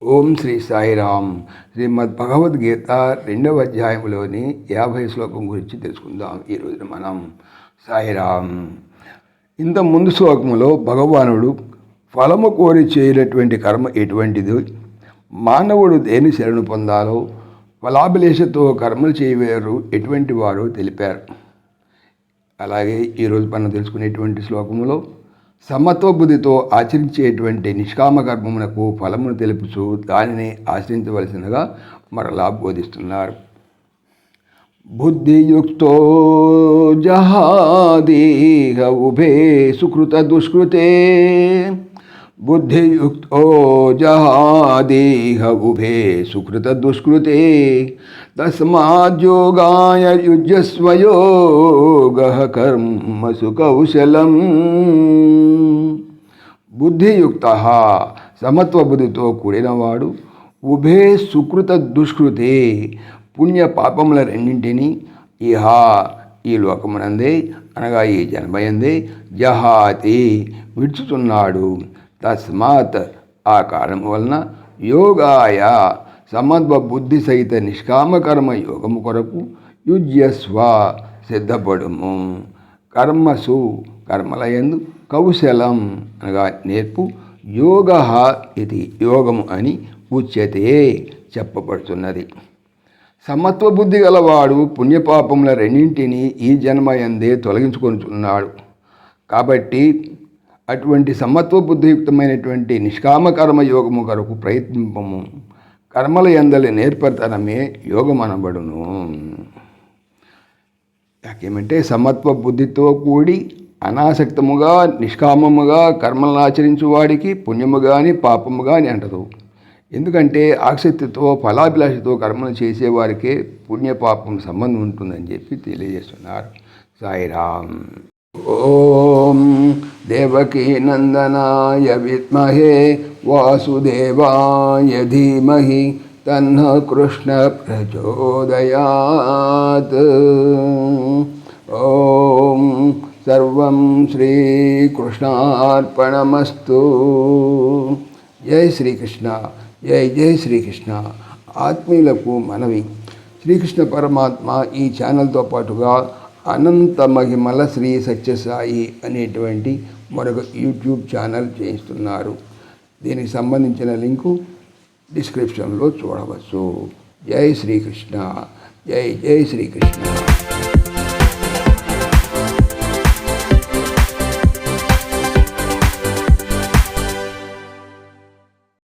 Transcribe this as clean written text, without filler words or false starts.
ఓం శ్రీ సాయిరామ్. శ్రీమద్ భగవద్గీత 2వ అధ్యాయంలోని 50 శ్లోకం గురించి తెలుసుకుందాం ఈరోజు మనం. సాయిరామ్. ఇంత ముందు శ్లోకములో భగవానుడు ఫలము కోరి చేయనటువంటి కర్మ ఎటువంటిది, మానవుడు దేని శరణు పొందాలో, ఫలాభిలేషతో కర్మలు చేయవేరు ఎటువంటి వారో తెలిపారు. అలాగే ఈరోజు మనం తెలుసుకునేటువంటి శ్లోకములో సమత్వ బుద్ధితో ఆచరించేటువంటి నిష్కామ కర్మమునకు ఫలమును తెలుపుచు దానిని ఆశ్రయించవలసినగా మరలా బోధిస్తున్నారు. బుద్ధియుక్తో జహాదీహ ఉభే సుకృత దుష్కృతే, బుద్ధియుక్తో జహాదీహ ఉభే సుకృత దుష్కృతే, తస్మాద్యోగాయ యుజ్యస్వయోగః కర్మసు కౌశలం. బుద్ధియుక్త సమత్వ బుద్ధితో కూడినవాడు ఉభే సుకృత దుష్కృతే, పుణ్య పాపముల రెండింటినీ ఈ లోకమునందే అనగా ఈ జన్మయందే జహాతి విడుచుతున్నాడు. తస్మాత్ ఆ కారణం వలన యోగాయ సమత్వ బుద్ధి సహిత నిష్కామకర్మ యోగము కొరకు యుజ్యస్వ సిద్ధపడుము. కర్మసు కర్మలయందు కౌశలం అనగా నేర్పు, యోగ ఇది యోగము అని ఉచ్యతే చెప్పబడుతున్నది. సమత్వ బుద్ధి గలవాడు పుణ్యపాపముల రెండింటినీ ఈ జన్మయందే తొలగించుకొనుచున్నాడు. కాబట్టి అటువంటి సమత్వ బుద్ధియుక్తమైనటువంటి నిష్కామ కర్మ యోగము కొరకు ప్రయత్నింపము. కర్మల యందలి నేర్పరితనమే యోగం అనబడును. ఏమంటే సమత్వ బుద్ధితో కూడి అనాసక్తముగా నిష్కామముగా కర్మలను ఆచరించు వాడికి పుణ్యము కానీ పాపము కానీ అంటదు. ఎందుకంటే ఆసక్తితో ఫలాభిలాషతో కర్మలు చేసేవారికే పుణ్యపాపం సంబంధం ఉంటుందని చెప్పి తెలియజేస్తున్నారు. సాయిరామ్. ఓం దేవకీ నందనాయ విద్మహే వాసుదేవాయ ధీమహి తన్నః కృష్ణ ప్రచోదయాత్. ఓం సర్వం శ్రీకృష్ణార్పణమస్తు. జై శ్రీకృష్ణ. జై జై శ్రీకృష్ణ. ఆత్మీయులకు మనవి, శ్రీకృష్ణ పరమాత్మ ఈ ఛానల్తో పాటుగా అనంత మహిమల శ్రీ సత్యసాయి అనేటువంటి మరొక యూట్యూబ్ ఛానల్ చేయిస్తున్నారు. దీనికి సంబంధించిన లింకు డిస్క్రిప్షన్లో చూడవచ్చు. జై శ్రీకృష్ణ. జై జై శ్రీకృష్ణ.